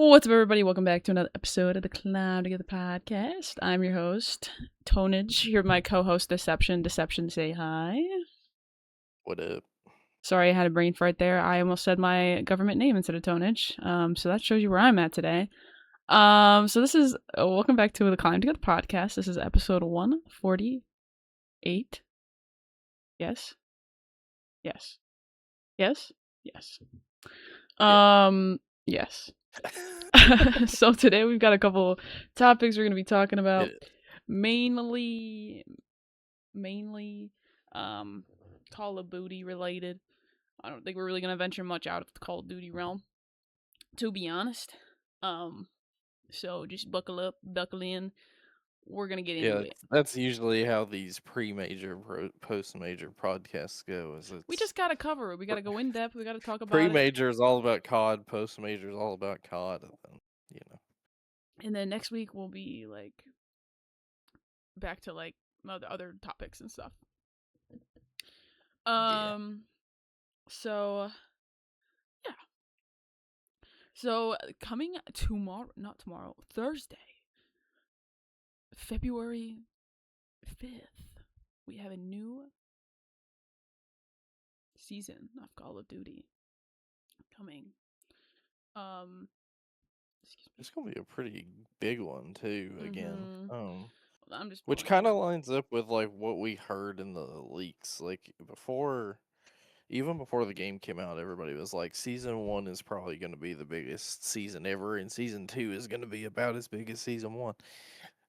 What's up, everybody? Welcome back to another episode of the Cloud Together podcast. I'm your host, Tonage. Here with my co-host, Deception. Deception, say hi. What up? Sorry, I had a brain fart there. I almost said my government name instead of Tonage. So that shows you where I'm at today. So this is welcome back to the Climb Together podcast. This is episode 148. Yes. Yes. Yes. Yes. Yes. So today we've got a couple topics we're going to be talking about. Mainly Call of Duty related. I don't think we're really gonna venture much out of the Call of Duty realm, to be honest. So just buckle up, buckle in. We're gonna get into Yeah, it. that's usually how these pre-major, post-major podcasts go. We just gotta cover it. We gotta go in depth. We gotta talk about it. Pre-major is all about COD, post-major is all about COD, and then, And then next week we'll be like back to like other topics and stuff. yeah. So yeah. So coming tomorrow, Thursday, February 5th, we have a new season of Call of Duty coming. Excuse me. It's gonna be a pretty big one too. Again, I'm just which pulling it kind of up. lines up with like what we heard in the leaks. Like even before the game came out, everybody was like, season 1 is probably going to be the biggest season ever, and season 2 is going to be about as big as season 1.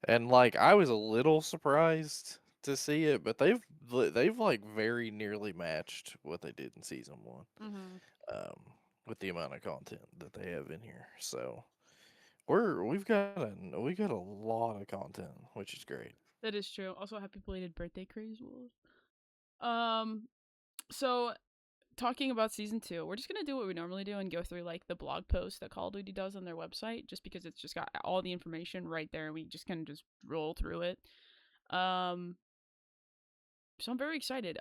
And like I was a little surprised to see it, but they've like very nearly matched what they did in season 1, Mm-hmm. um, with the amount of content that they have in here. So we've got a lot of content, which is great. That is true. Also, happy belated birthday, Crazy Wolf. Um, so talking about season 2, we're just gonna do what we normally do and go through like the blog post that Call of Duty does on their website, just because it's just got all the information right there, and we just kind of just roll through it. Um, so I'm very excited.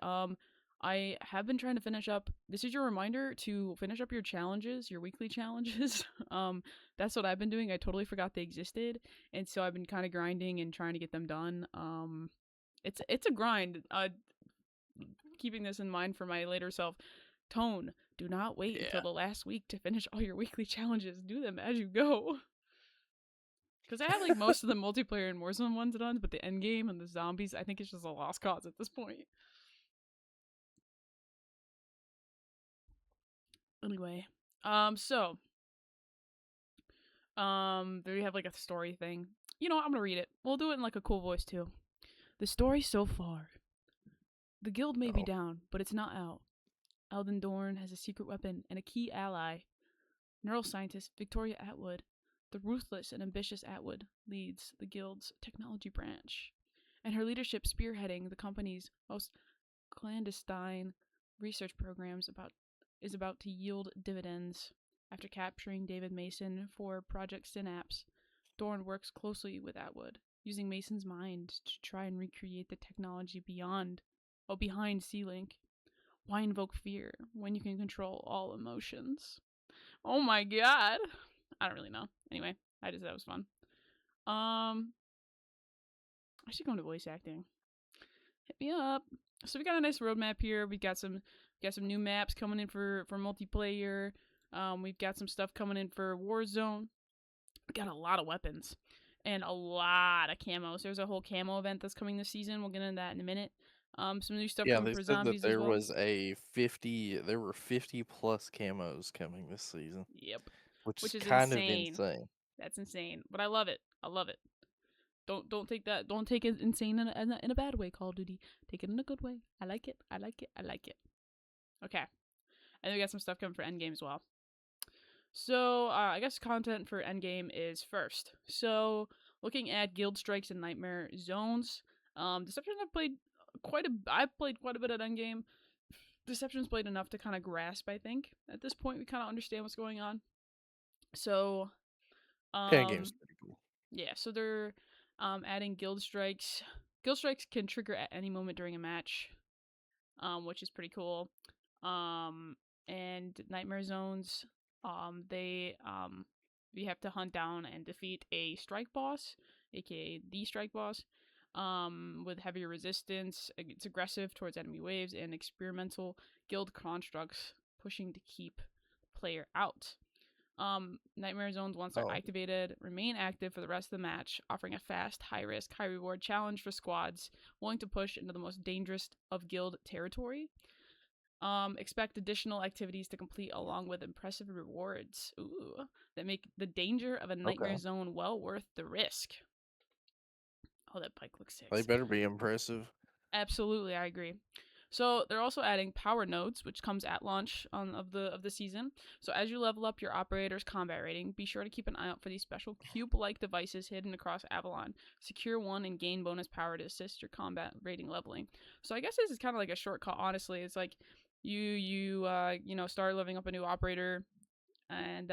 I have been trying to finish up. This is your reminder to finish up your challenges, your weekly challenges. That's what I've been doing. I totally forgot they existed, and so I've been kind of grinding and trying to get them done. It's a grind. Keeping this in mind for my later self. Tone, do not wait until Yeah. the last week to finish all your weekly challenges. Do them as you go. Because I have like most of the multiplayer and Warzone ones done, but the endgame and the zombies, I think it's just a lost cause at this point. Anyway, so there you have like a story thing. You know what? I'm gonna read it. We'll do it in like a cool voice too. The story so far. The guild may be Oh, down, but it's not out. Eldon Dorn has a secret weapon and a key ally. Neuroscientist Victoria Atwood, the ruthless and ambitious Atwood, leads the guild's technology branch, and her leadership spearheading the company's most clandestine research programs is about to yield dividends. After capturing David Mason for Project Synapse, Dorn works closely with Atwood, using Mason's mind to try and recreate the technology behind C-Link. Why invoke fear when you can control all emotions? Oh my god. I don't really know. Anyway, I just that was fun. I should go into voice acting. Hit me up. So we got a nice roadmap here. We got some new maps coming in for multiplayer. We've got some stuff coming in for Warzone. We got a lot of weapons and a lot of camos. There's a whole camo event that's coming this season. We'll get into that in a minute. Some new stuff yeah. coming They for said that zombies as well. there were 50 plus camos coming this season, Yep, which which is is kind of insane. insane. That's insane, but I love it. I love it. Don't take that. Don't take it insane in a bad way. Call of Duty. Take it in a good way. I like it. I like it. I like it. Okay, and then we got some stuff coming for Endgame as well. So I guess content for Endgame is first. So looking at Guild Strikes and Nightmare Zones. Deception I've played quite a bit at Endgame. Deception's played enough to kind of grasp. I think at this point we kind of understand what's going on. So Game's um pretty cool. yeah, so they're adding Guild Strikes. Guild Strikes can trigger at any moment during a match, which is pretty cool. And Nightmare Zones, they You have to hunt down and defeat a strike boss, aka the strike boss, with heavier resistance. It's aggressive towards enemy waves and experimental guild constructs, pushing to keep the player out. Nightmare zones, once they're Oh, activated, remain active for the rest of the match, offering a fast, high risk, high reward challenge for squads willing to push into the most dangerous of guild territory. Expect additional activities to complete along with impressive rewards. Ooh, that make the danger of a nightmare okay. zone well worth the risk. Oh, that bike looks They sick. better be impressive. Absolutely, I agree. So they're also adding power nodes, which comes at launch of the season. So as you level up your operator's combat rating, be sure to keep an eye out for these special cube-like devices hidden across Avalon. Secure one and gain bonus power to assist your combat rating leveling. So I guess this is kind of like a shortcut. Honestly, it's like you start leveling up a new operator, and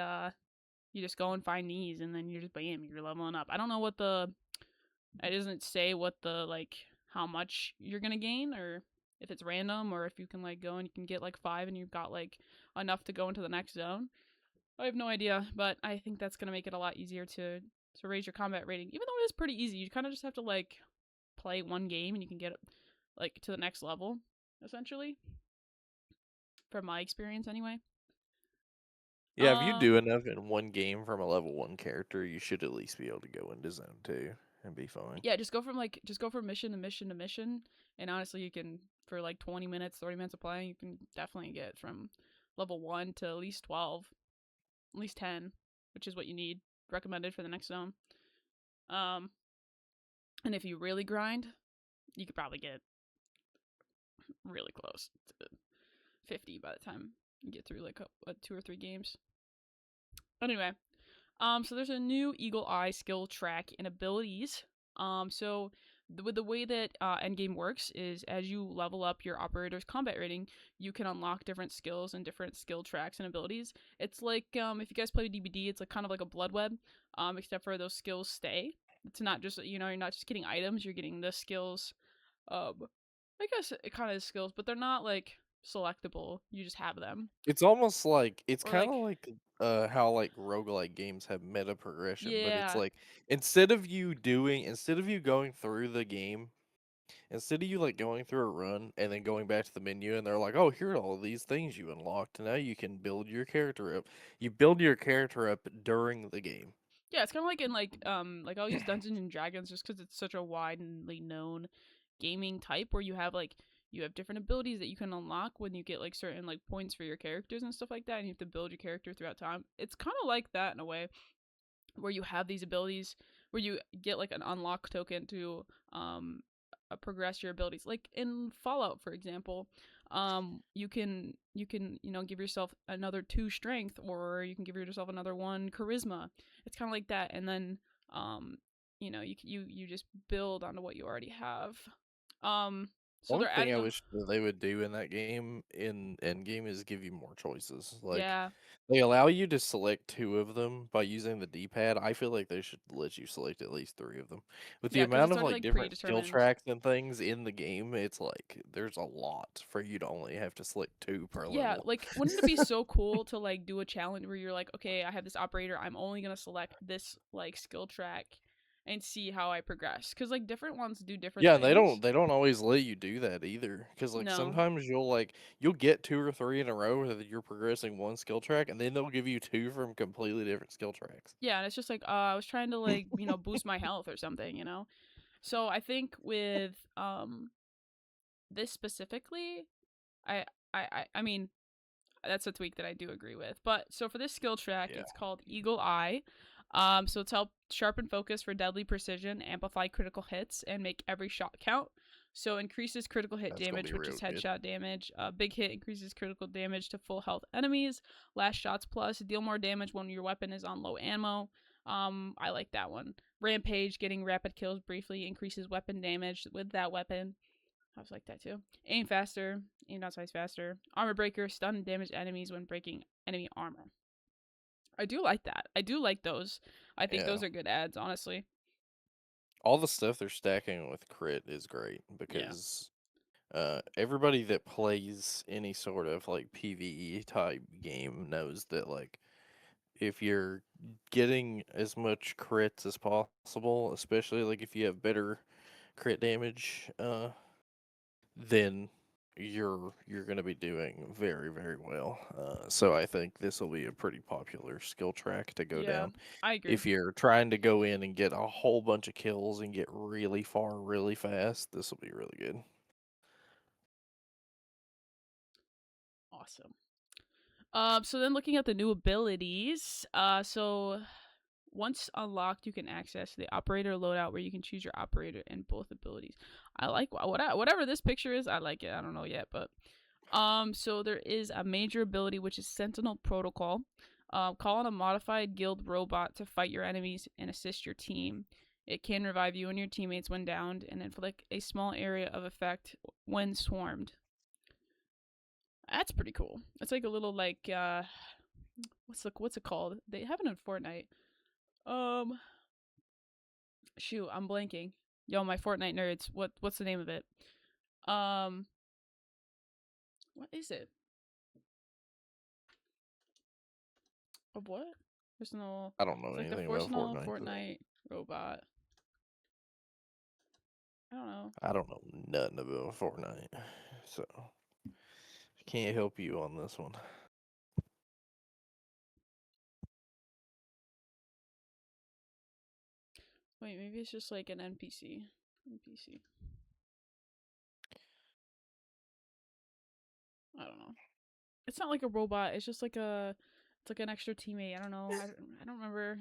you just go and find these, and then you're just bam, you're leveling up. I don't know what the it doesn't say what the like how much you're gonna gain, or if it's random, or if you can like go and you can get like five and you've got like enough to go into the next zone. I have no idea, but I think that's gonna make it a lot easier to raise your combat rating. Even though it is pretty easy, you kind of just have to like play one game and you can get like to the next level, essentially. From my experience, anyway. Yeah, if you do Um, enough in one game from a level 1 character, you should at least be able to go into Zone 2 and be fine. yeah, just go from mission to mission to mission, and honestly, you can for like 20 minutes, 30 minutes of playing, you can definitely get from level 1 to at least 12, at least 10, which is what you need recommended for the next zone. Um, and if you really grind, you could probably get really close to 50 by the time you get through like two or three games. Anyway, so there's a new Eagle Eye skill track and abilities. So with the way that Endgame works is as you level up your operator's combat rating, you can unlock different skills and different skill tracks and abilities. It's like if you guys play DBD, it's like kind of like a blood web, except for those skills stay. It's not just you're not just getting items, you're getting the skills. Um, I guess it kind of is skills, but they're not like selectable. You just have them, It's almost like it's or kinda like like, how, like, roguelike games have meta progression, but it's yeah, like, instead of you going through the game, instead of you, like, going through a run and then going back to the menu and they're like, "Oh, here are all these things you unlocked, now you can build your character up." You build your character up during the game. yeah, it's kind of like in like I'll use Dungeons and Dragons just because it's such a widely known gaming type where you have different abilities that you can unlock when you get like certain like points for your characters and stuff like that, and you have to build your character throughout time. It's kind of like that in a way where you have these abilities where you get like an unlock token to progress your abilities. Like in Fallout, for example, you can give yourself another two strength, or you can give yourself another one charisma. It's kind of like that, and then you just build onto what you already have. Um, so One they're thing adding I a wish that they would do in that game, in Endgame, is give you more choices. Like, yeah they allow you to select 2 of them by using the D-pad. I feel like they should let you select at least 3 of them. With the yeah because amount it's of, already like, like different skill predetermined. tracks and things in the game, it's like, there's a lot for you to only have to select 2 per Yeah, level. like wouldn't it be so cool to like do a challenge where you're like, okay, I have this operator, I'm only gonna select this like skill track and see how I progress. Cause like different ones do different Yeah, and things. they don't always let you do that either. Because like, No. sometimes you'll get 2 or 3 in a row that you're progressing 1 skill track, and then they'll give you 2 from completely different skill tracks. Yeah, and it's just like I was trying to like, boost my health or something. So I think with this specifically, I mean, that's a tweak that I do agree with. But so for this skill track, Yeah, it's called Eagle Eye. So it's help sharpen focus for deadly precision, amplify critical hits, and make every shot count. So increases critical hit that's gonna damage, be which real is good. headshot damage. Big hit increases critical damage to full health enemies. Last shots plus deal more damage when your weapon is on low ammo. I like that one. Rampage, getting rapid kills briefly increases weapon damage with that weapon. I was like that too. Aim faster, aim down sights faster. Armor breaker, stun and damage enemies when breaking enemy armor. I do like that. I do like those. I think Yeah. those are good ads, honestly. All the stuff they're stacking with crit is great Yeah. because everybody that plays any sort of like PvE type game knows that like if you're getting as much crits as possible, especially like if you have better crit damage, then you're going to be doing very very well. So I think this will be a pretty popular skill track to go Yeah, down I agree. if you're trying to go in and get a whole bunch of kills and get really far really fast. This will be really good. Awesome. So then looking at the new abilities, so once unlocked, you can access the operator loadout where you can choose your operator and both abilities. I like whatever this picture is. I like it. I don't know yet, but so there is a major ability which is Sentinel Protocol. Call on a modified guild robot to fight your enemies and assist your team. It can revive you and your teammates when downed and inflict a small area of effect when swarmed. That's pretty cool. It's like a little like what's it called? They have it in Fortnite. Um, shoot, I'm blanking. Yo, my Fortnite nerds. What's the name of it? Um, what is it? Of what? Personal. I don't know It's like the anything about personal Fortnite, so Fortnite robot. I don't know. I don't know nothing about Fortnite. So can't help you on this one. Wait, maybe it's just like an NPC. NPC. I don't know. It's not like a robot. It's just like a. It's like an extra teammate. I don't know. I don't remember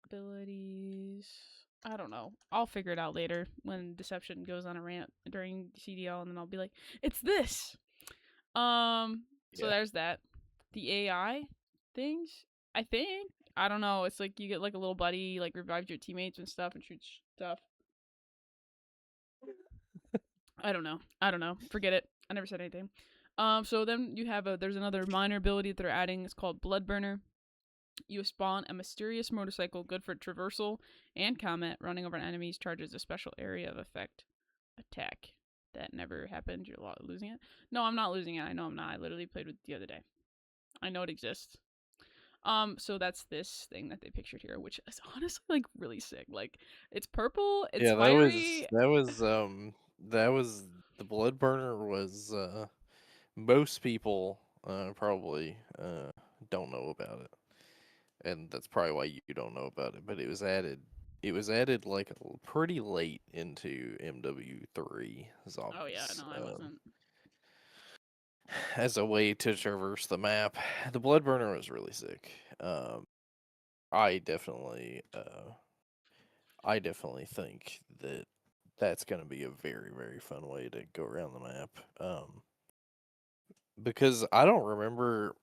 abilities. I don't know. I'll figure it out later when Deception goes on a rant during CDL, and then I'll be like, "It's this." So Yeah. there's that. The AI things. I think. I don't know. It's like you get like a little buddy, like revives your teammates and stuff, and shoots stuff. I don't know. I don't know. Forget it. I never said anything. So then you have there's another minor ability that they're adding. It's called Blood Burner. You spawn a mysterious motorcycle good for traversal and combat. Running over enemies charges a special area of effect attack. That never happened. You're losing it. No, I'm not losing it. I know I'm not. I literally played with it the other day. I know it exists. So that's this thing that they pictured here, which is honestly like really sick. Like it's purple, it's Yeah, that was fiery. that was the blood burner was most people probably don't know about it. And that's probably why you don't know about it, but it was added like pretty late into MW3 Oh yeah, zombies no, I wasn't. as a way to traverse the map. The blood burner was really sick. I definitely I definitely think that that's going to be a very very fun way to go around the map. Because I don't remember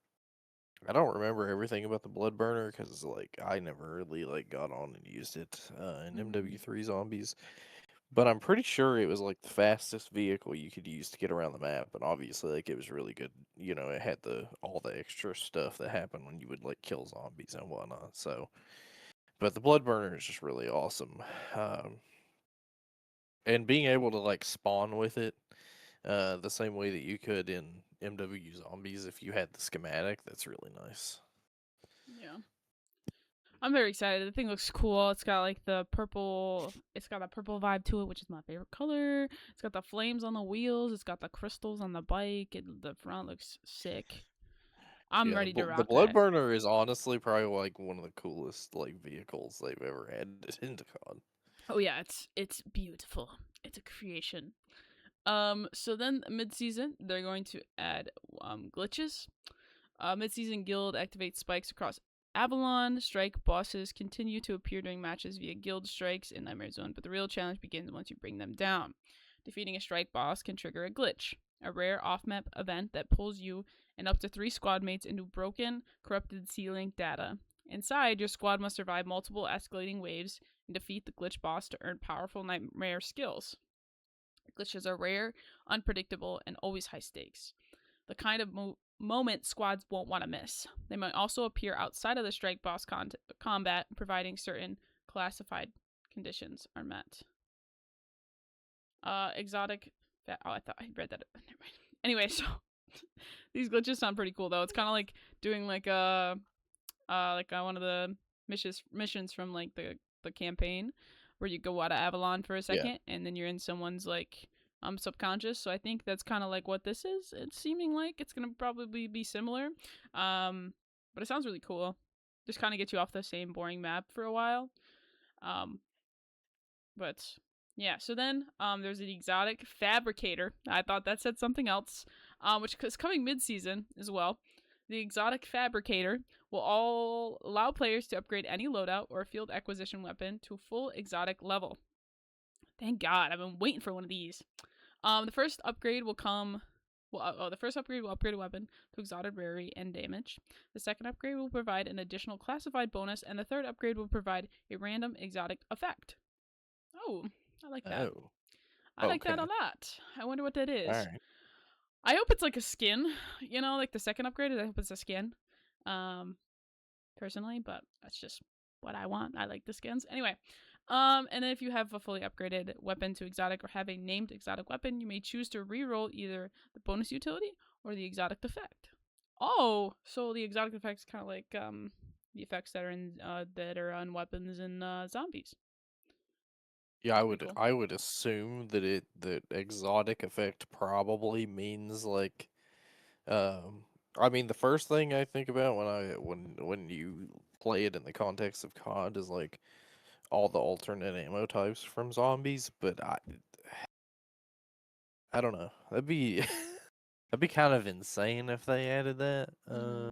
everything about the blood burner because like I never really like got on and used it in Mm-hmm. MW3 zombies. But I'm pretty sure it was like the fastest vehicle you could use to get around the map, and obviously like it was really good. You know, it had the all the extra stuff that happened when you would like kill zombies and whatnot. So, but the blood burner is just really awesome. Um, and being able to like spawn with it the same way that you could in MW zombies if you had the schematic, that's really nice. Yeah. I'm very excited. The thing looks cool. It's got like the purple. It's got a purple vibe to it, which is my favorite color. It's got the flames on the wheels. It's got the crystals on the bike. The front looks sick. I'm Yeah, ready to the rock blood that. burner is honestly probably like one of the coolest like vehicles they've ever added into COD. Oh yeah, it's beautiful. It's a creation. So then mid season they're going to add glitches. Mid-season guild activates spikes across Avalon. Strike bosses continue to appear during matches via guild strikes in Nightmare Zone, but the real challenge begins once you bring them down. Defeating a strike boss can trigger a glitch, a rare off-map event that pulls you and up to 3 squad mates into broken, corrupted C-Link data. Inside, your squad must survive multiple escalating waves and defeat the glitch boss to earn powerful nightmare skills. Glitches are rare, unpredictable, and always high stakes. The kind of moment squads won't want to miss. They might also appear outside of the strike boss combat, providing certain classified conditions are met. Exotic. Oh, I thought I read that. Never mind. Anyway, so these glitches sound pretty cool though. It's kind of like doing like a like on one of the missions from like the campaign, where you go out of Avalon for a Yeah. second, and then you're in someone's like subconscious. So I think that's kind of like what this is. It's seeming like it's gonna probably be similar, but it sounds really cool. Just kind of get you off the same boring map for a while. Um, but yeah, so then there's an exotic fabricator. I thought that said something else, which is coming mid-season as well. The exotic fabricator will all allow players to upgrade any loadout or field acquisition weapon to a full exotic level. Thank God, I've been waiting for one of these. The first upgrade will come. The first upgrade will upgrade a weapon to exotic rarity and damage. The second upgrade will provide an additional classified bonus, and the third upgrade will provide a random exotic effect. Oh, I like that. Oh. I like that a Okay. lot. I wonder what that All is. right. I hope it's like a skin, like the second upgrade. I hope it's a skin, um, personally, but that's just what I want. I like the skins. Anyway, and then if you have a fully upgraded weapon to exotic or have a named exotic weapon, you may choose to reroll either the bonus utility or the exotic effect. Oh, so the exotic effects kind of like the effects that are on weapons and zombies. Yeah, That's pretty cool. I would assume that that exotic effect probably means like um I mean the first thing I think about when you play it in the context of COD is like all the alternate ammo types from zombies, but I don't know. That'd be kind of insane if they added that Mm-hmm.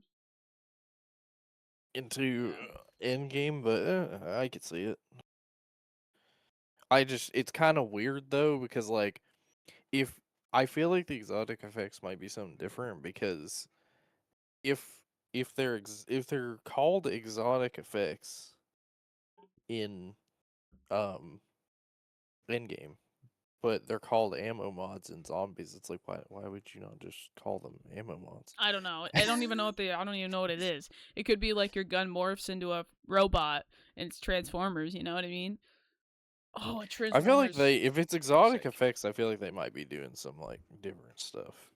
into Yeah. Endgame, but I could see it. I just it's kind of weird though because like if I feel like the exotic effects might be something different because if if they're called exotic effects in um Endgame, but they're called ammo mods in zombies, it's like why would you not just call them ammo mods? I don't know. I don't even know what I don't even know what it is. It could be like your gun morphs into a robot and it's Transformers. You know what I mean? Oh, a I feel like Transformers. they if it's exotic Sick. effects, I feel like they might be doing some like different stuff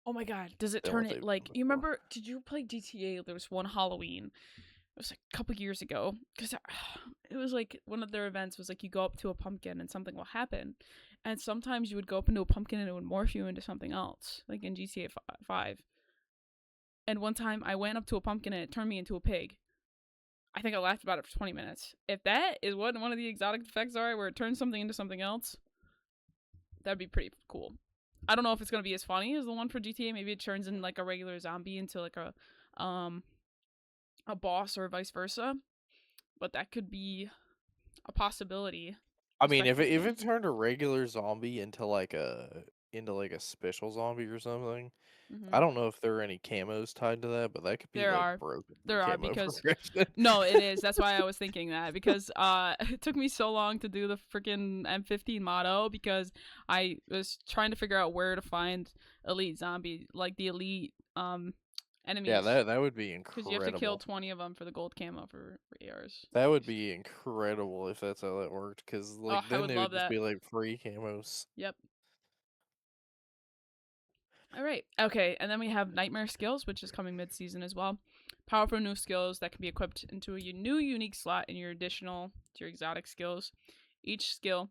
Oh my God! Does it than turn what it they've done like you before. remember? Did you play GTA? There was one Halloween. It was like a couple years ago because it was like one of their events was like you go up to a pumpkin and something will happen, and sometimes you would go up into a pumpkin and it would morph you into something else, like in GTA 5. And one time I went up to a pumpkin and it turned me into a pig. I think I laughed about it for 20 minutes. If that is what one of the exotic effects are, where it turns something into something else, that'd be pretty cool. I don't know if it's gonna be as funny as the one for GTA. Maybe it turns in like a regular zombie into like um a boss or vice versa. But that could be a possibility. I I'm mean, if speculating. it turned a regular zombie into like a special zombie or something, Hmm. I don't know if there are any camos tied to that, but that could be There like are, broken there are camo because progression. no, it is. That's why I was thinking that because it took me so long to do the freaking M15 motto because I was trying to figure out where to find elite zombie like the elite Yeah, enemies that would be because you have to kill incredible. 20 of them for the gold camo for ARs That at would least. be incredible if that's how that worked, because Oh, like I then would they love would just that. be like free camos. Yep. All right. Okay, and then we have nightmare skills, which is coming mid-season as well. Powerful new skills that can be equipped into a new unique slot in your additional to your exotic skills. Each skill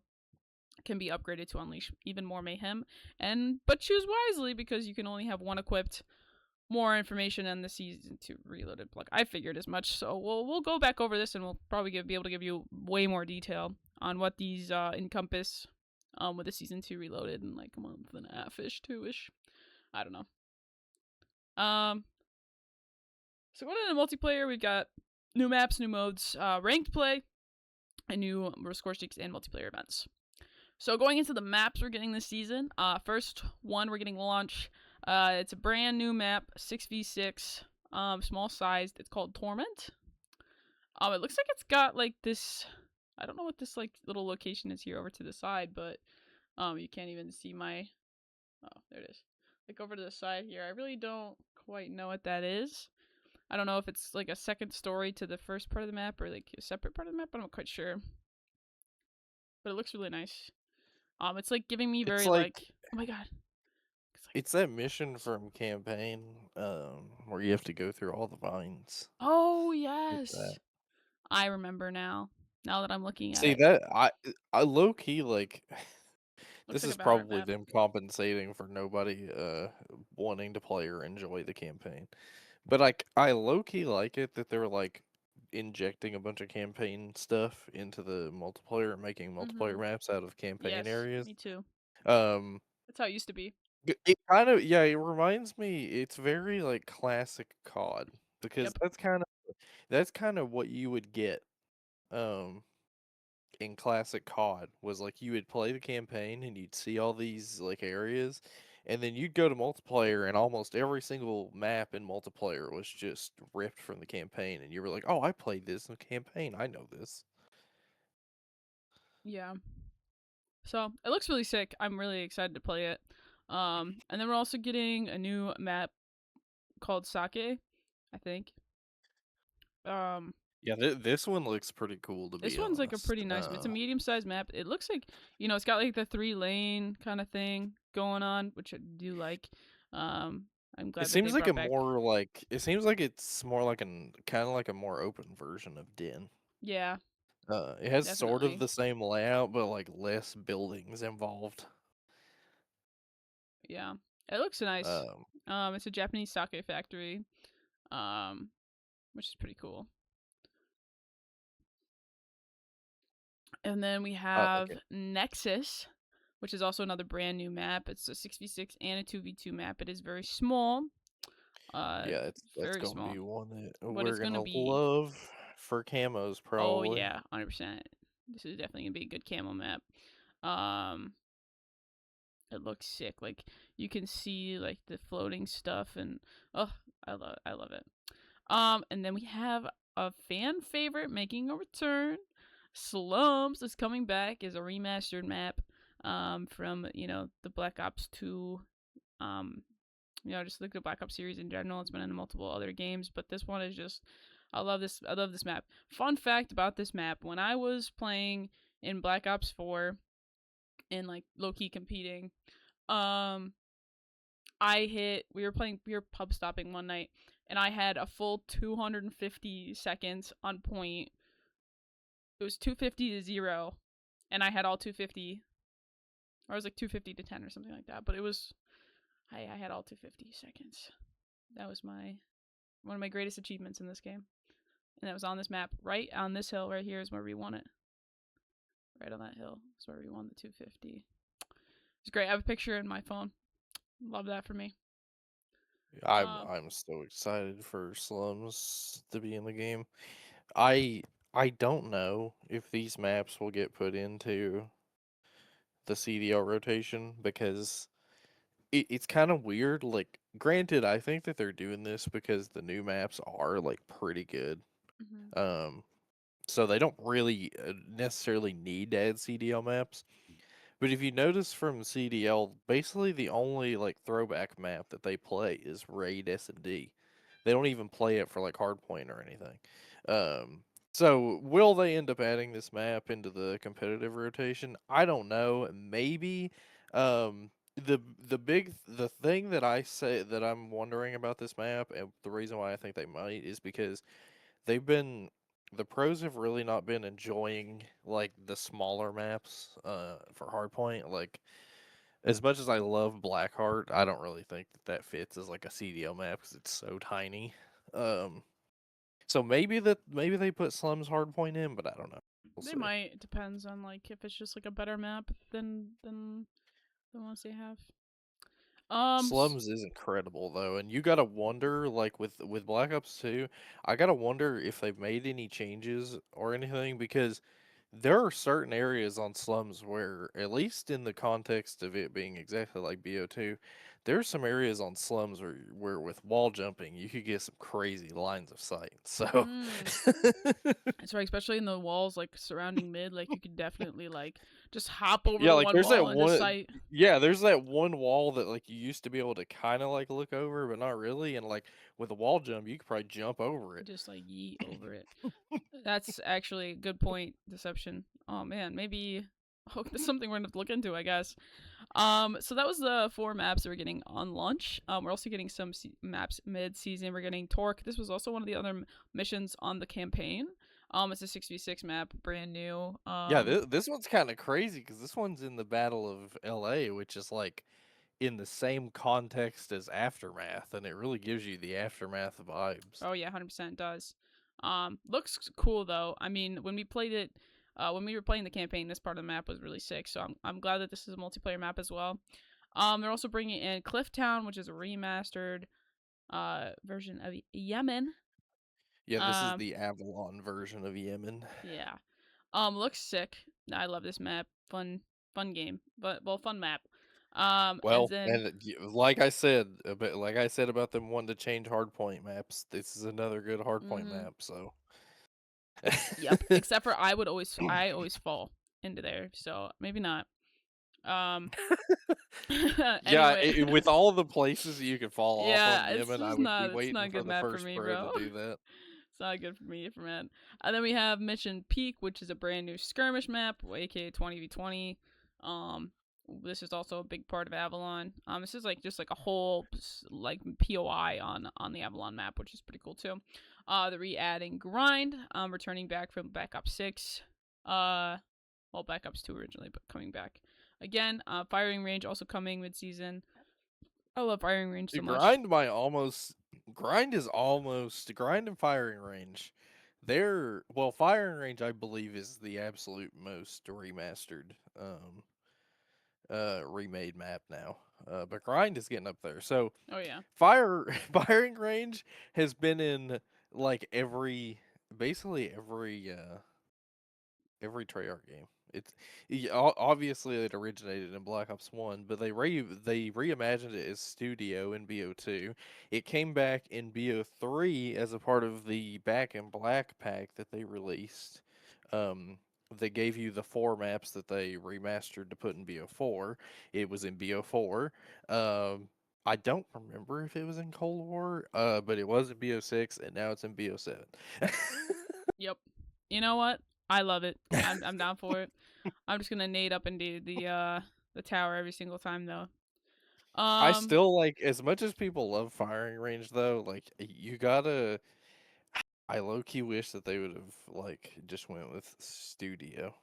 can be upgraded to unleash even more mayhem, and but choose wisely because you can only have one equipped. More information on the season two reloaded plug. I figured as much, so we'll go back over this and we'll probably be able to give you way more detail on what these encompass with the season two reloaded in like a month and a half ish, 2 ish. I don't know. Um, so going into multiplayer, we've got new maps, new modes, ranked play, and new score streaks and multiplayer events. So going into the maps we're getting this season, first one we're getting launch. It's a brand new map, 6v6, small sized. It's called Torment. It looks like it's got like this. I don't know what this like little location is here over to the side, but you can't even see my. Oh, there it is. Like over to the side here. I really don't quite know what that is. I don't know if it's like a second story to the first part of the map or like a separate part of the map. I'm not quite sure, but it looks really nice. It's like giving me It's very like like, oh my god, It's like, It's that mission from campaign, where you have to go through all the vines. oh It's that. yes, I remember now. Now that I'm looking at See it, that I low key like looks this like a is Valorant probably map. them compensating for nobody wanting to play or enjoy the campaign. But I low key like it that they're like injecting a bunch of campaign stuff into the multiplayer and making multiplayer Mhm. maps out of campaign Yes, areas. me too. Um That's how it used to be. it kind of, yeah, it reminds me, it's very like classic COD because Yep. that's kind of what you would get um in classic COD was like you would play the campaign and you'd see all these like areas, and then you'd go to multiplayer and almost every single map in multiplayer was just ripped from the campaign, and you were like, "Oh, I played this in the campaign. I know this." Yeah. So it looks really sick. I'm really excited to play it. And then we're also getting a new map called Sake, I think. Um, Yeah, this one looks pretty cool to this be one's like a honest. pretty nice. It's a medium-sized map. It looks like it's got like the 3-lane kind of thing going on, which I do like. Um, I'm It glad that they seems like a brought back. more like it seems like it's more like an kind of like a more open version of Den. Yeah, It has sort of definitely. the same layout, but like less buildings involved. Yeah, it looks nice. Um, It's a Japanese sake factory. Um, which is pretty cool. And then we have okay, Nexus, which is also another brand new map. It's a 6v6 and a 2v2 map. It is very small. Uh, yeah, that's very gonna small. be one that But we're it's gonna gonna be, love for camos oh probably. yeah, 100%. This is definitely gonna be a good camo map. Um, it looks sick. Like you can see like the floating stuff, and oh, I love it. And then we have a fan favorite making a return. Slums is coming back as a remastered map from the Black Ops 2. Um, just like the Black Ops series in general. It's been in multiple other games, but this one is just I love this. I love this map. Fun fact about this map: when I was playing in Black Ops 4 and like low key competing, um, we were pub stopping one night, and I had a full 250 seconds on point. It was 250 to 0, and I had all 250, or it was like 250 to 10 or something like that, but I had all 250 seconds. That was my one of my greatest achievements in this game. And that was on this map, right on this hill right here is where we won it. Right on that hill is where we won the 250. It's great. I have a picture in my phone. Love that for me. Um, I'm so excited for Slums to be in the game. I I don't know if these maps will get put into the CDL rotation because it's kind of weird. Like, granted, I think that they're doing this because the new maps are like pretty good. mhm. Um, so they don't really necessarily need to add CDL maps. But if you notice from CDL, basically the only like throwback map that they play is Raid S&D. They don't even play it for like Hardpoint or anything. Um, so will they end up adding this map into the competitive rotation? I don't know. Maybe. Um, the thing that I say that I'm wondering about this map, and the reason why I think they might, is because they've been the pros have really not been enjoying like the smaller maps for Hardpoint. Like, as much as I love Blackheart, I don't really think that that fits as like a CDL map because it's so tiny. Um, so maybe they put Slums Hardpoint in, but I don't know. We'll They see. might. It depends on like if it's just like a better map than the ones they have. Um, Slums is incredible though, and you gotta wonder, like with Black Ops 2, I gotta wonder if they've made any changes or anything because there are certain areas on Slums where, at least in the context of it being exactly like BO2, there's some areas on Slums where with wall jumping you could get some crazy lines of sight. So mm, that's right. Especially in the walls like surrounding mid, like you could definitely like just hop over yeah, the like one there's that wall into one. sight. Yeah, there's that one wall that like you used to be able to kind of like look over, but not really. And like with a wall jump, you could probably jump over it. Just like yeet over it. That's actually a good point. Deception. Oh man, maybe. Oh, that's something we're gonna have to look into, I guess. So that was the 4 maps that we're getting on launch. We're also getting some maps mid-season. We're getting Torque. This was also one of the other missions on the campaign. It's a 6v6 map, brand new. Yeah, this one's kind of crazy because this one's in the Battle of L.A., which is like in the same context as Aftermath, and it really gives you the Aftermath vibes. Oh yeah, 100% does. Looks cool though. I mean, when we played it, when we were playing the campaign, this part of the map was really sick. So I'm glad that this is a multiplayer map as well. They're also bringing in Clifftown, which is a remastered version of Yemen. Yeah, this is Um, the Avalon version of Yemen. yeah. Looks sick. I love this map. Fun game, but well, fun map. And Well, then and like I said, like I said about them wanting to change hardpoint maps, this is another good hardpoint mm-hmm. map. So, Yep. Except for I always fall into there, so maybe not. Um. yeah, Anyway, with all the places you could fall off on yeah, Yemen, I would be it's not waiting a for good the map for first me, pro to bro. do that. It's not good for me, for man. And then we have Mission Peak, which is a brand new skirmish map, aka 20v20. Um, this is also a big part of Avalon. This is like just like a whole like POI on the Avalon map, which is pretty cool too. The re-adding grind, returning back from Black Ops 6. Well, Black Ops 2 originally, but coming back again. Firing range also coming mid-season. I love firing range so Dude, much. grind and firing range. Firing range I believe is the absolute most remastered remade map now. But grind is getting up there. So Oh yeah. fire firing range has been in like basically every Treyarch game. Obviously it originated in Black Ops 1, but they reimagined it as Studio in BO2. It came back in BO3 as a part of the Back in Black pack that they released. Um they gave you the 4 maps that they remastered to put in BO4. It was in BO4. I don't remember if it was in Cold War, but it was in BO6 and now it's in BO7. Yep. You know what? I love it. I'm down for it. I'm just gonna nade up into the tower every single time though. I Um. still like as much as people love firing range though, like you gotta I low key wish that they would have like just went with studio.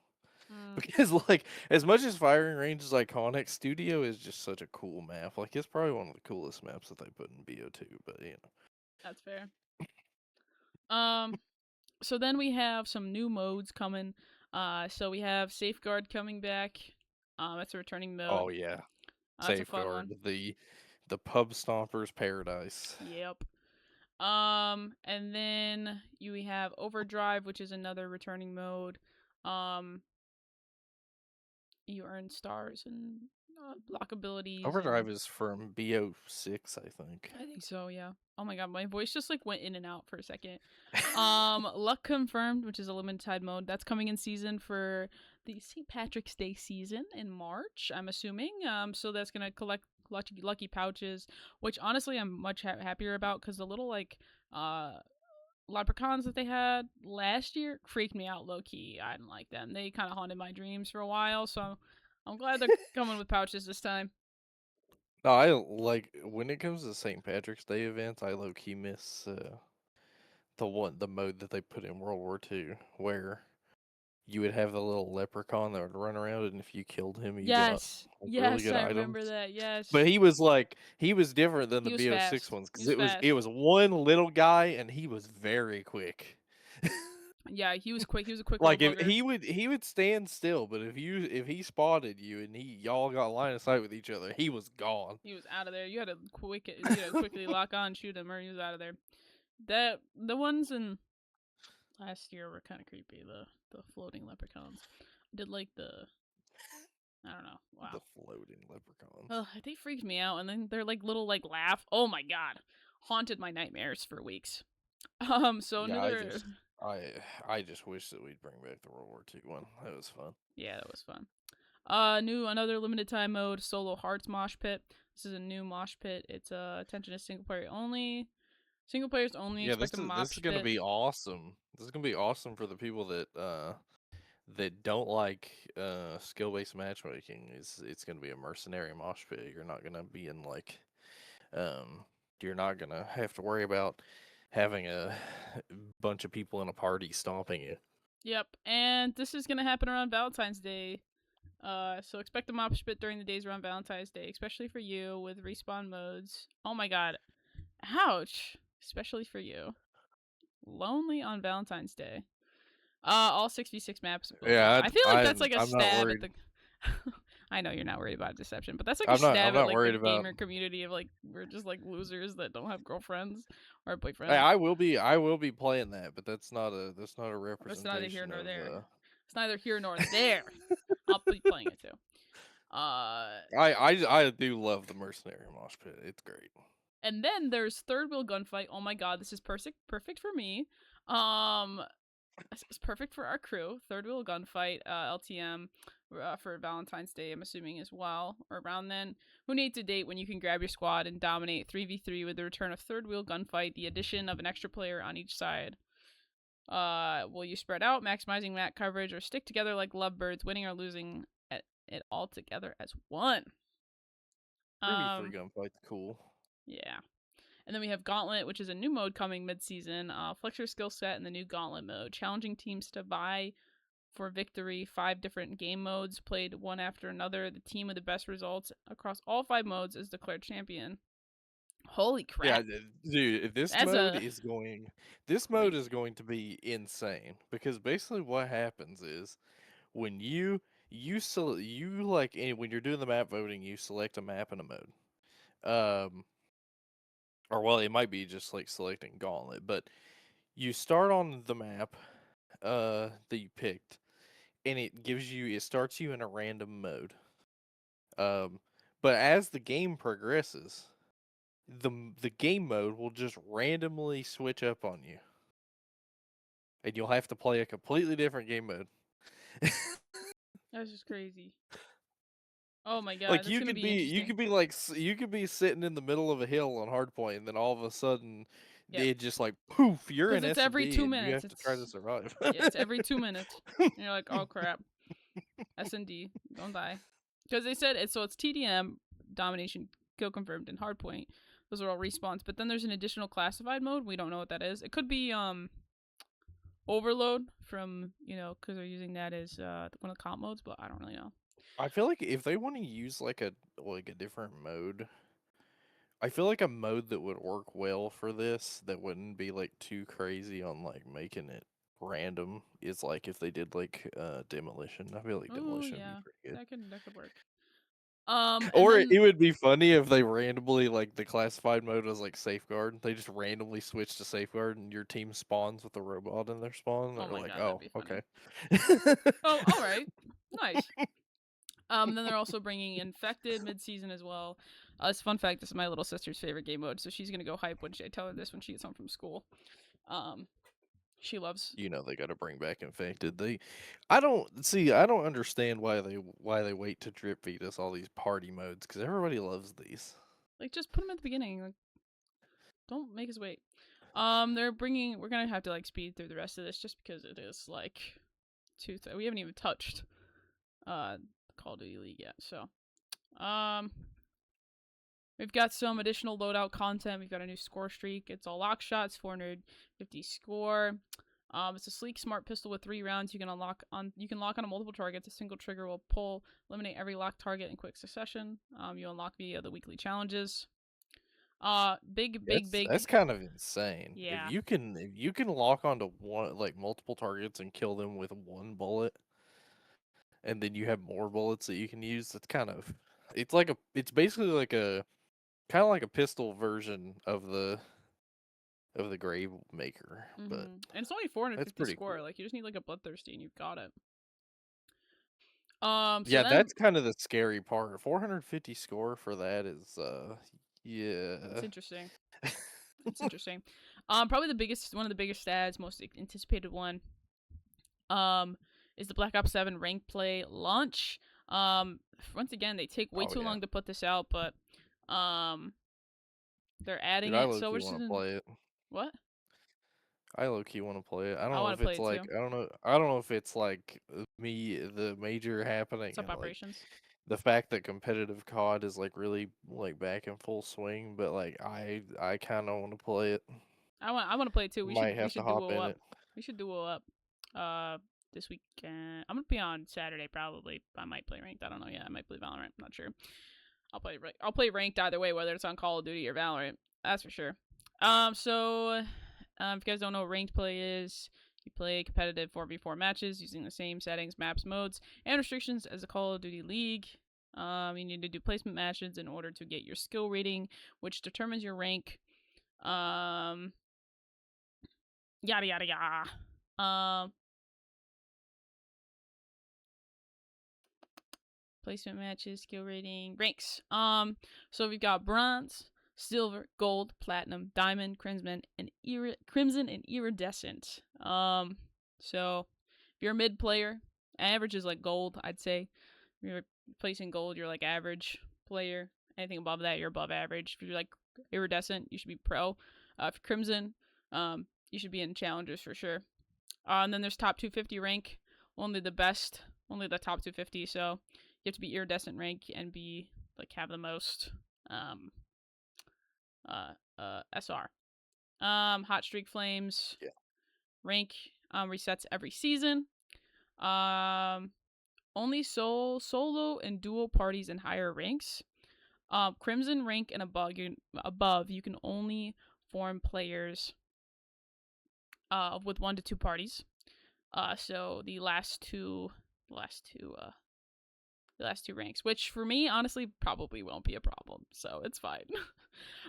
mm, Because like as much as firing range is iconic, studio is just such a cool map. Like it's probably one of the coolest maps that they put in BO2, but you know. that's fair. Um. So then we have some new modes coming. So we have Safeguard coming back. That's a returning mode. Oh yeah. That's a fun Safeguard, one. the pub stompers paradise. Yep. And then you have Overdrive, which is another returning mode. Um, you earn stars and block abilities, and Overdrive is from BO6, I think. I think so. Yeah. Oh my god, my voice just like went in and out for a second. Luck Confirmed, which is a limited time mode, that's coming in season for the St. Patrick's Day season in March. I'm assuming. So that's gonna collect lucky pouches, which honestly I'm much happier about because the little like uh leprechauns that they had last year freaked me out low key. I didn't like them. They kind of haunted my dreams for a while, so I'm glad they're coming with pouches this time. No, I like when it comes to St. Patrick's Day events, I low key miss the mode that they put in World War II, where you would have the little leprechaun that would run around, and if you killed him, you got Yes, like, really yes, good I remember items. that. Yes, But he was different than he the was BO6 fast. ones He because was it fast. was one little guy and he was very quick. Yeah, he was quick. He was a quick little Like if bugger. he would stand still, but if he spotted you and he y'all got line of sight with each other, he was gone. He was out of there. You had to quickly lock on, shoot him, or he was out of there. The ones in last year were kind of creepy. The floating leprechauns. I did like the I don't know. The Wow. floating leprechauns. Ugh, they freaked me out, and then they're like little like laugh. Oh my god, haunted my nightmares for weeks. So Yeah, another I I just wish that we'd bring back the World War II one. That was fun. yeah, that was fun. New another limited time mode, Solo Hearts Mosh Pit. This is a new mosh pit. It's attention to single player only. Single players only. Yeah, Expect a this is mosh gonna pit. be awesome. This is gonna be awesome for the people that that don't like skill based matchmaking is it's gonna be a mercenary mosh pit. You're not gonna be in like um you're not gonna have to worry about having a bunch of people in a party stomping you. Yep, and this is gonna happen around Valentine's Day. So expect a mosh pit during the days around Valentine's Day, especially for you with respawn modes. Oh my god, ouch! Especially for you, lonely on Valentine's Day. All 6v6 maps will be. Yeah, I feel like that's like a I'm not stab at worried. the. I know you're not worried about deception, but that's like a I'm stab at not like the worried about. gamer community of like we're just like losers that don't have girlfriends or Hey, boyfriends. I will be playing that, but that's not a That's neither here representation nor of there. It's neither here nor there. I'll be playing it too. Uh, I do love the mercenary mosh pit. It's great. and then there's third wheel gunfight. Oh my god, this is perfect for me. Um, it's perfect for our crew. Third wheel gunfight, LTM, for Valentine's Day. I'm assuming as well, or around then. Who needs a date when you can grab your squad and dominate 3v3 with the return of third wheel gunfight, the addition of an extra player on each side. Will you spread out, maximizing map coverage, or stick together like lovebirds, winning or losing at it all together as one? 3v3 Um, gunfight's cool. yeah. And then we have Gauntlet, which is a new mode coming mid-season. Flex your skill set in the new Gauntlet mode, challenging teams to vie for victory. 5 different game modes played one after another. The team with the best results across all 5 modes is declared champion. Holy Yeah, crap! dude, That's a this mode is crazy. going to be insane because basically what happens is when you like when you're doing the map voting, you select a map and a mode. Um, or well, it might be just like selecting Gauntlet, but you start on the map that you picked, and it starts you in a random mode. Um, but as the game progresses, the game mode will just randomly switch up on you, and you'll have to play a completely different game mode. That's just crazy. Oh my god, Like that's gonna be you interesting. could be you could be sitting in the middle of a hill on hardpoint, and then all of a sudden Yep. it just like poof, you're Because in it's S and every D, two and you minutes. have to try to survive. It's every 2 minutes. And you're like, oh crap, S&D, don't die. Because they said it's TDM, domination, kill confirmed, and hardpoint. Those are all respawns. But then there's an additional classified mode. We don't know what that is. It could be overload from because they're using that as one of the comp modes, but I don't really know. I feel like if they want to use like a different mode, I feel like a mode that would work well for this that wouldn't be like too crazy on like making it random is like if they did like demolition. I feel like Oh demolition would be yeah, pretty good. that could work. And Or then it would be funny if they randomly like the classified mode was like safeguard. They just randomly switch to safeguard and your team spawns with a robot in their spawn. oh They're my like, god, that'd oh, be funny. okay. Oh, all right, nice. Then they're also bringing Infected mid-season as well. It's a fun fact. This is my little sister's favorite game mode, so she's gonna go hype when I tell her this when she gets home from school. Um, she loves. You know they got to bring back infected. I don't see. I don't understand why they wait to drip feed us all these party modes because everybody loves these. Like, just put them at the beginning. Like, don't make us wait. They're bringing. We're gonna have to like speed through the rest of this just because it is like we haven't even touched uh Call of Duty League yet. So, um, we've got some additional loadout content. We've got a new score streak. It's all lock shots, 450 score. It's a sleek, smart pistol with 3 rounds. You can lock on multiple targets. A single trigger will eliminate every locked target in quick succession. You unlock via the weekly challenges. That's Big. kind of insane. Yeah. If you can lock onto one like multiple targets and kill them with one bullet, and then you have more bullets that you can use, it's basically like a kind of like a pistol version of the grave maker, but And it's only that's 450 pretty score. cool. Like you just need like a bloodthirsty and you've got it. So Yeah, then that's kind of the scary part. 450 score for that is it's yeah. interesting. It's interesting. Probably one of the biggest stats, most anticipated one. Is the Black Ops 7 rank play launch. Once again, they take way Oh too yeah. long to put this out, but um, they're Dude, adding I it. low So we're key just want to in play it. what? I low key want to play it. I don't I know want to if play it's it like too. I don't know if it's like me the major happening Sub and like operations. the fact that competitive COD is like really like back in full swing, but like I kind of want to play it. I want to play it too. We Might should we have to should hop duo in up. it. We should duo up. This weekend I'm gonna be on Saturday probably. I might play ranked. I don't know yet. I might play Valorant. I'm not sure. I'll play ranked either way, whether it's on Call of Duty or Valorant. That's for sure. If you guys don't know what ranked play is, you play competitive 4v4 matches using the same settings, maps, modes, and restrictions as a Call of Duty League. You need to do placement matches in order to get your skill rating, which determines your rank. Um, Yada yada yada. Placement matches, skill rating, ranks. So we've got bronze, silver, gold, platinum, diamond, crimson and iridescent. So if you're a mid player, average is like gold, I'd say. If you're placing gold, you're like average player. Anything above that, you're above average. If you're like iridescent, you should be pro. If you're crimson, you should be in challengers for sure. And then there's top 250 rank, only the best, only the top 250. So you have to be iridescent rank and be like have the most um SR. Hot streak flames Yeah. rank resets every season. Um, only solo and dual parties in higher ranks. Crimson rank and above you can only form players with 1 to 2 parties. So the last two ranks, which for me honestly probably won't be a problem, so it's fine.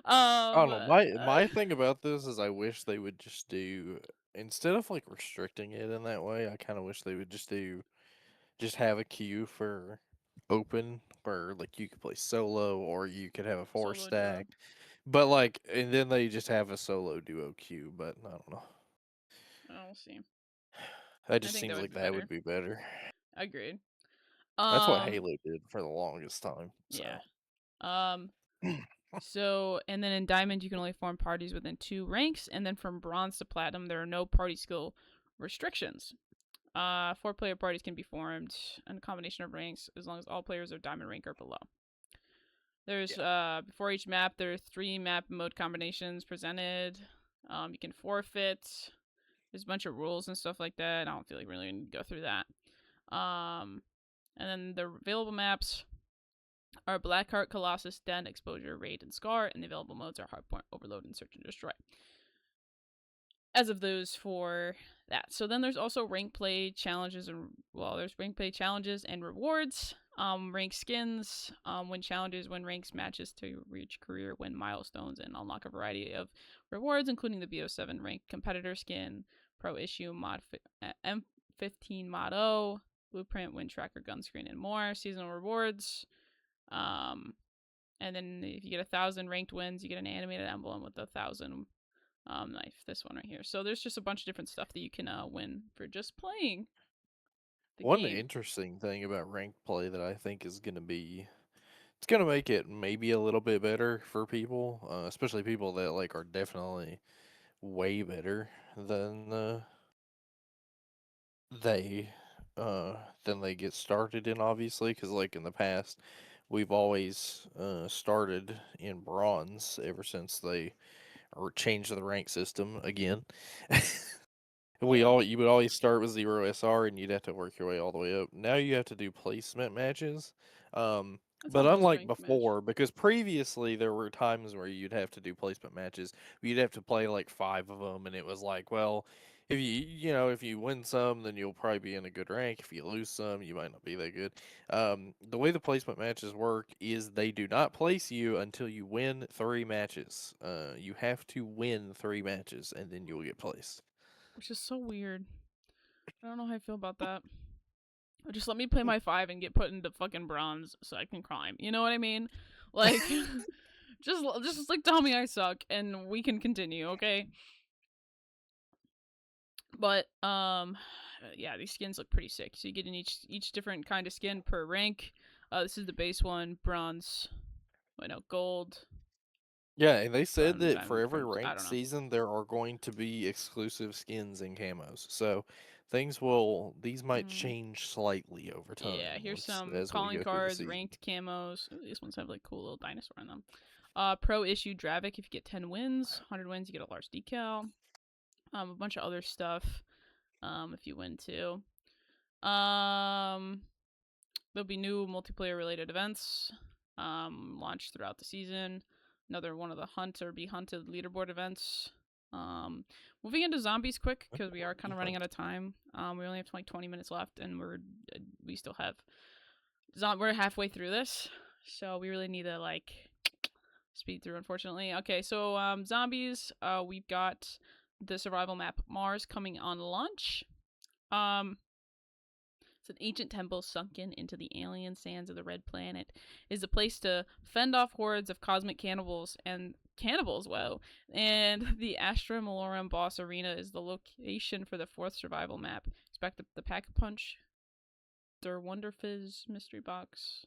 I um, don't know. My thing about this is I wish they would just do instead of like restricting it in that way. I kind of wish they would just have a queue for open where like you could play solo or you could have a four Solo duo. stack. But like and then they just have a solo duo queue, but I don't know. We'll see. That I just think that seems would like be that would better. be better. Agreed. That's what Um, Halo did for the longest time. yeah. So Um, so and then in diamond you can only form parties within 2 ranks, and then from bronze to platinum there are no party skill restrictions. 4-player parties can be formed in a combination of ranks as long as all players are diamond rank or below. There's yeah. before each map, there are 3 map mode combinations presented. You can forfeit. There's a bunch of rules and stuff like that. I don't feel like really need to go through that. Um, and then the available maps are Blackheart, Colossus, Den, Exposure, Raid, and Scar, and the available modes are Hardpoint, Overload, and Search and Destroy. As of those for that. So then there's also rank play challenges there's rank play challenges and rewards. Rank skins, win challenges, win ranks matches to reach career win milestones, and unlock a variety of rewards, including the BO7 rank competitor skin, pro issue mod M15 mod O, blueprint, win tracker, gun screen, and more. Seasonal rewards. Um, and then if you get 1,000 ranked wins, you get an animated emblem with 1,000 knife. This one right here. So there's just a bunch of different stuff that you can win for just playing the One game. interesting thing about ranked play that I think is going to be it's going to make it maybe a little bit better for people, especially people that like are definitely way better than they uh than they get started in obviously because like in the past we've always started in bronze ever since they or changed the rank system again. Yeah, You would always start with 0 SR and you'd have to work your way all the way up. Now you have to do placement matches. that's how But most unlike ranked match. before, because previously there were times where you'd have to do placement matches, you'd have to play like 5 of them, and it was like, well, if if you win some, then you'll probably be in a good rank. If you lose some, you might not be that good. The way the placement matches work is they do not place you until you win 3 matches. You have to win 3 matches, and then you'll get placed. Which is so weird. I don't know how I feel about that. Just let me play my 5 and get put into fucking bronze so I can climb. You know what I mean? Like, just like tell me I suck and we can continue, okay? But yeah, these skins look pretty sick. So you get in each different kind of skin per rank. This is the base one, bronze. Wait, no, gold, Yeah, and they Or said that for every I ranked don't know. season, there are going to be exclusive skins and camos. So these might Mm. change slightly over Yeah, time here's some as we calling go through the cards, season. ranked camos. Ooh, these ones have like cool little dinosaur in them. Pro issue Dravik. If you get 10 wins, 100 wins, you get a large decal. A bunch of other stuff. If you win too. Um, there'll be new multiplayer related events. Launched throughout the season. Another one of the hunt or be hunted leaderboard events. Um, moving into zombies quick because we are kind of running out of time. We only have like 20 minutes left, and we still have we're halfway through this, so we really need to like speed through. Unfortunately, okay. So zombies. We've got the survival map Mars coming on launch. Um, it's an ancient temple sunken into the alien sands of the Red Planet. It is a place to fend off hordes of cosmic cannibals. Whoa! And the Astra Malorum boss arena is the location for the fourth survival map. Expect the Pack a Punch, Der Wonder Fizz mystery box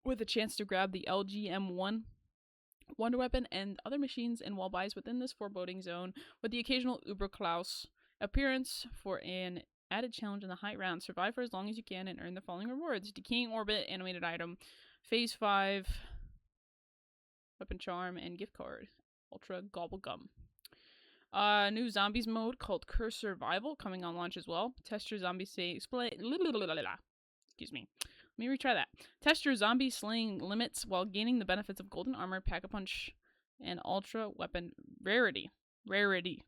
with a chance to grab the LGM1 Wonder Weapon and other machines and wall buys within this foreboding zone, with the occasional Uber Klaus appearance for an added challenge in the high round. Survive for as long as you can and earn the following rewards: Decaying Orbit, Animated Item, Phase 5, Weapon Charm, and Gift Card. Ultra Gobble Gum. New zombies mode called Curse Survival coming on launch as well. Test your zombie excuse me. Let me retry that. Test your zombie slaying limits while gaining the benefits of golden armor, pack a punch, and ultra weapon rarity. Rarity.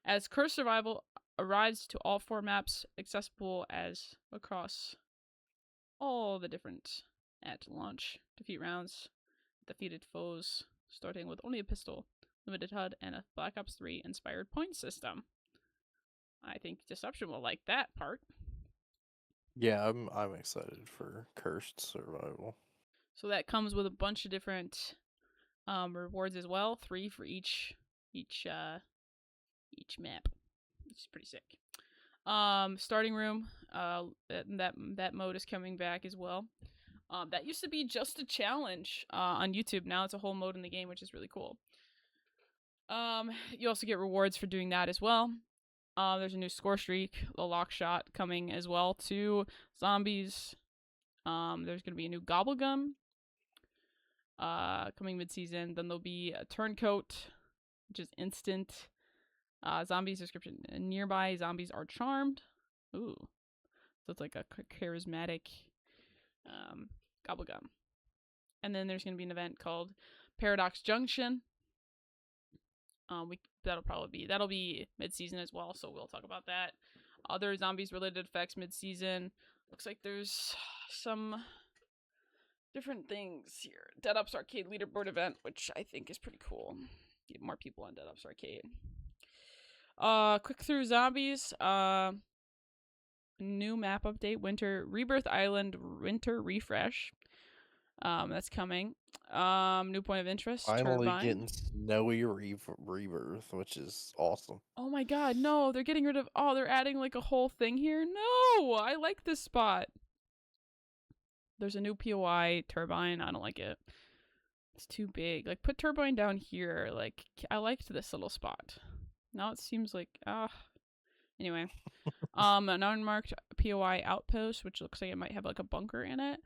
As Curse Survival arrives to all 4 maps, accessible as across all the different at launch. Defeat rounds, defeated foes, starting with only a pistol, limited HUD, and a Black Ops 3 inspired point system. I think Deception will like that part. Yeah, I'm excited for Cursed Survival. So that comes with a bunch of different rewards as well. 3 for each each map, which is pretty sick. Starting room, that mode is coming back as well. That used to be just a challenge on YouTube. Now it's a whole mode in the game, which is really cool. You also get rewards for doing that as well. There's a new score streak, the lock shot coming as well to zombies. There's gonna be a new gobblegum coming mid-season. Then there'll be a turncoat, which is instant. Zombies description: nearby zombies are charmed. Ooh, so it's like a charismatic gobblegum. And then there's gonna be an event called Paradox Junction. That'll be mid-season as well, so we'll talk about that. Other zombies related effects mid-season. Looks like there's some different things here. Dead Ups Arcade leaderboard event, which I think is pretty cool. Get more people on Dead Ups Arcade. Quick through zombies. New map update. Winter Rebirth Island Winter refresh. That's coming. New point of interest. Finally Turbine. getting Snowy Rebirth, which is awesome. Oh my god, no! They're getting rid of. Oh, they're adding like a whole thing here. No, I like this spot. There's a new POI turbine. I don't like it. It's too big. Like, put turbine down here. Like, I liked this little spot. Now it seems like Anyway, an unmarked POI outpost, which looks like it might have like a bunker in it.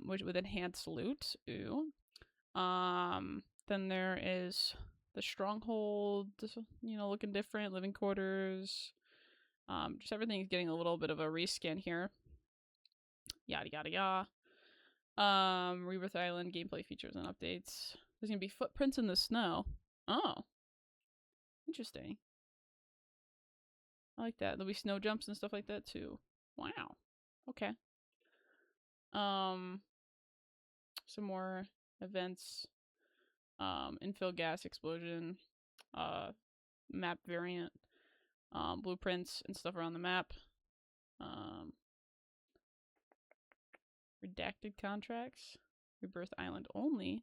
Which with enhanced loot. Ooh. Then there is the stronghold. Looking different. Living quarters. Just everything's getting a little bit of a reskin here. Yada yada yada. Rebirth Island gameplay features and updates. There's gonna be footprints in the snow. Oh, interesting. I like that. There'll be snow jumps and stuff like that too. Wow. Okay. Um, some more events. Infill gas explosion. Map variant. Blueprints and stuff around the map. Um, redacted contracts. Rebirth Island only.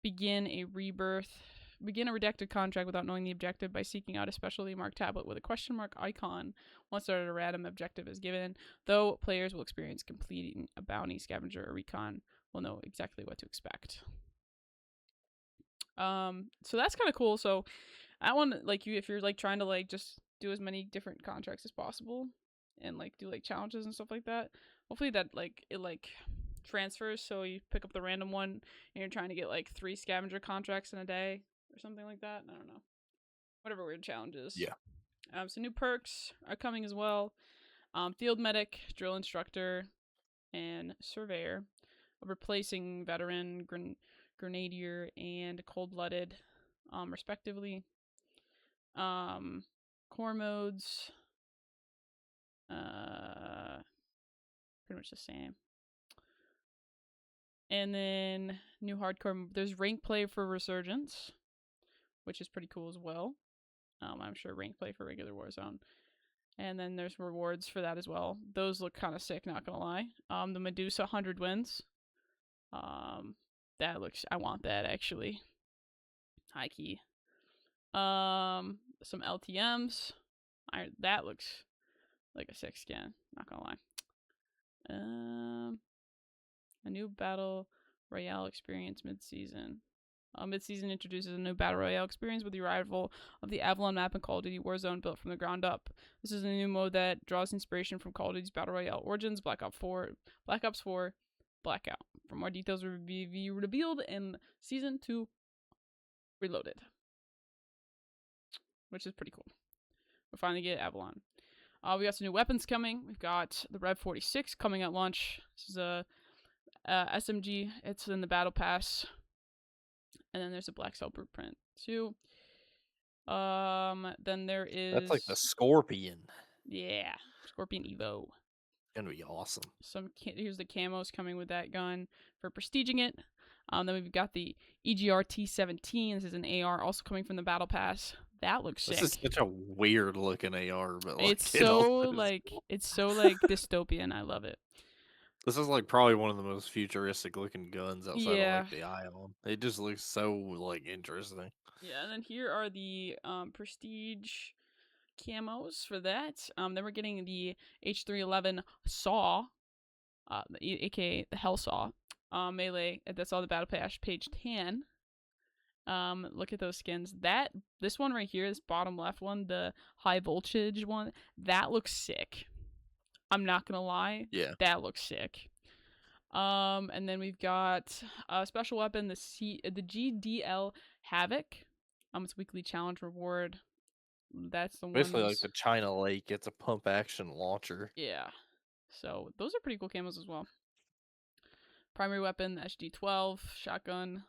Begin a redacted contract without knowing the objective by seeking out a specially marked tablet with a question mark icon once a random objective is given. Though players will experience completing a bounty, scavenger, or recon, will know exactly what to expect. So that's kind of cool. So I want like you if you're like trying to like just do as many different contracts as possible and like do like challenges and stuff like that. Hopefully that like it like transfers so you pick up the random one and you're trying to get like 3 scavenger contracts in a day or something like that. I don't know. Whatever weird challenges. Yeah. So new perks are coming as well. Field medic, drill instructor, and surveyor, replacing veteran, grenadier, and cold blooded, respectively. Core modes, uh, pretty much the same. And then new hardcore. There's rank play for Resurgence, which is pretty cool as well. I'm sure rank play for regular Warzone. And then there's rewards for that as well. Those look kind of sick, not gonna lie. The Medusa 100 wins. That looks. I want that actually. High key. Some LTM's. That looks like a sick skin. Not gonna lie. A new battle royale experience mid-season. Mid-season introduces a new battle royale experience with the arrival of the Avalon map and Call of Duty Warzone built from the ground up. This is a new mode that draws inspiration from Call of Duty's battle royale origins, Black Ops 4, Blackout. For more details, will be revealed in Season 2 Reloaded, which is pretty cool. We'll finally get Avalon. We got some new weapons coming. We've got the Rev 46 coming at launch. This is a SMG. It's in the Battle Pass. And then there's a Black Cell Blueprint too. Then there That's like the is Scorpion. yeah, Scorpion Evo. Gonna be awesome. Here's the camos coming with that gun for prestiging it. Then we've got the EGR T17. This is an AR also coming from the Battle Pass. That looks sick. This is such a weird looking AR, but like It's so like cool. dystopian. I love it. This is like probably one of the most futuristic looking guns outside of Yeah. like the Ion. It just looks so like interesting. Yeah, and then here are the prestige camos for that. Then we're getting the H311 Saw, aka the Hell Saw, melee. That's all the battle pass, page 10. Look at those skins. This one right here, this bottom left one, the high voltage one, that looks sick. I'm not gonna lie. Yeah. That looks sick. And then we've got a special weapon, the GDL Havoc. It's a weekly challenge reward. That's the Basically ones. like the China Lake, it's a pump action launcher. Yeah. So those are pretty cool camos as well. Primary weapon, the SG12 shotgun.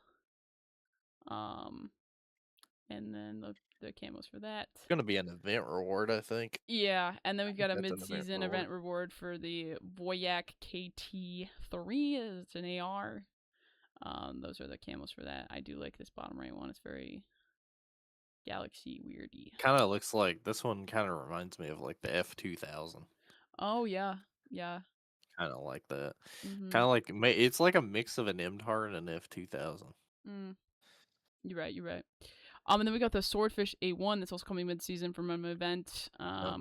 And then the camos for that. It's gonna be an event reward, I think. Yeah, and then we've got a That's an mid-season event reward for the Voyak KT3. It's an AR. Those are the camos for that. I do like this bottom right one. It's very galaxy weirdy. Kind of looks like this one. Kind of reminds me of like the F2000. Oh yeah, yeah. Kind of like that. Mm-hmm. Kind of like it's like a mix of an MTAR and an F2000. You're right. You're right. And then we got the Swordfish A1 that's also coming mid-season from an event. I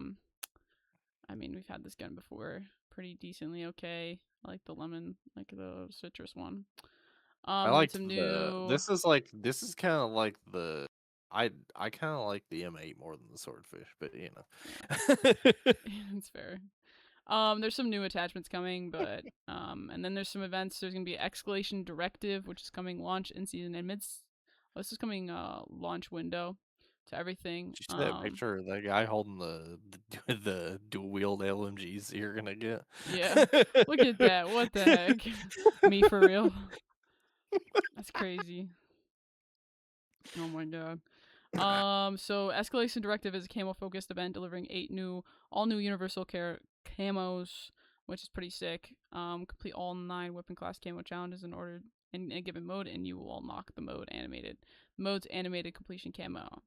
mean, we've had this gun before, pretty decently okay. I like the lemon, like the citrus one. I like some new. This is kind of like the. I kind of like the M8 more than the Swordfish, but you know. Yeah. It's fair. There's some new attachments coming, but and then there's some events. There's gonna be Escalation Directive, which is coming launch in season and mid. This is coming launch window to everything. Did you see that picture of that guy holding the dual wield LMGs that you're gonna get? Yeah, look at that. What the heck? Me for real? That's crazy. Oh my god. So Escalation Directive is a camo-focused event delivering 8 all new universal camos, which is pretty sick. Complete all 9 weapon class camo challenges in a given mode, and you will unlock the mode's animated completion camo.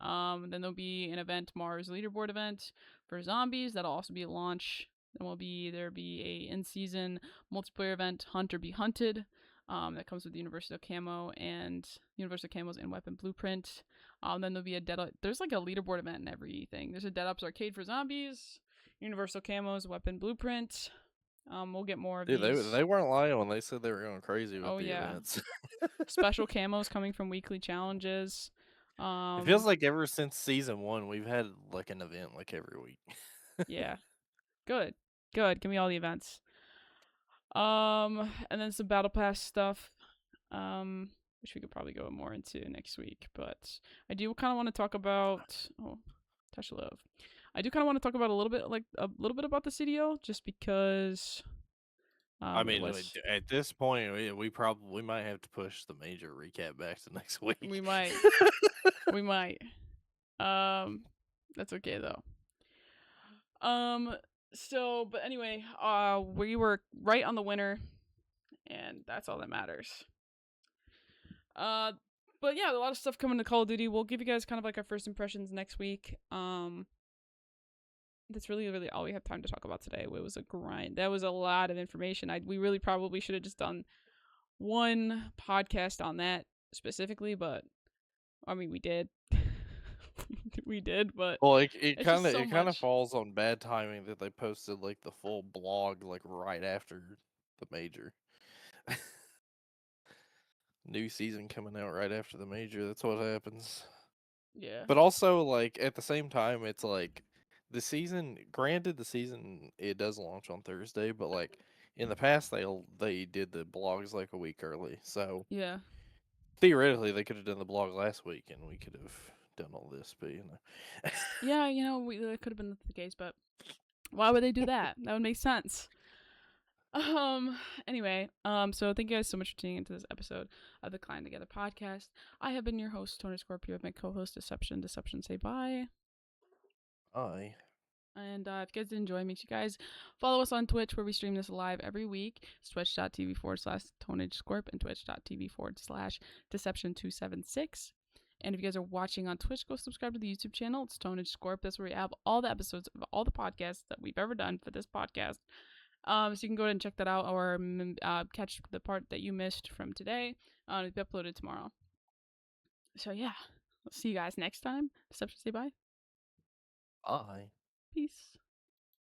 Then there'll be an event, Mars leaderboard event for zombies. That'll also be a launch. Then there'll be a in-season multiplayer event, Hunt or Be Hunted. That comes with universal camos and weapon blueprint. Then there'll be there's like a leaderboard event and everything. There's a Dead Ops arcade for zombies, universal camos, weapon blueprint. We'll get more of Dude, these. they weren't lying when they said they were going crazy with Oh the yeah, events. special camos coming from weekly challenges. It feels Um, like ever since season 1, we've had like an event like every week. yeah, good, good. Give me all the events. And then some battle pass stuff. Which we could probably go more into next week, but I do kind of want to talk about. Oh, touch of love. I do kind of want to talk about a little bit about the CDO, just because I it mean, was. at this point, we probably might have to push the major recap back to next We week. might, we might. Um, that's okay though. Um, but anyway, we were right on the winner, and that's all that matters. Uh, but yeah, a lot of stuff coming to Call of Duty. We'll give you guys kind of like our first impressions next week. That's really all we have time to talk about today. It was a grind. That was a lot of information. We really probably should have just done one podcast on that specifically, but I mean we did. We did, but Well, it's just so it kind of much. falls on bad timing that they posted like the full blog like right after the major. New season coming out right after the major. That's what happens. Yeah. But also, like at the same time, it's like the season. Granted, the season it does launch on Thursday, but like in the past, they did the blogs like a week early. So Yeah. theoretically, they could have done the blog last week, and we could have done all this. But you know, Yeah, that could have been the case, but why would they do that? That would make sense. Anyway, so thank you guys so much for tuning into this episode of the Climb Together podcast. I have been your host, Tony Scorpio, with my co-host Deception. Deception, say bye. I And if you guys did enjoy, make sure you guys follow us on Twitch, where we stream this live every week. It's twitch.tv/TonageScorp and twitch.tv/Deception276. And if you guys are watching on Twitch, go subscribe to the YouTube channel. It's Tonage Scorp. That's where we have all the episodes of all the podcasts that we've ever done for this podcast. So you can go ahead and check that out, or catch the part that you missed from today. It'll be uploaded tomorrow. So yeah, we'll see you guys next time. Deception, say bye. I Peace.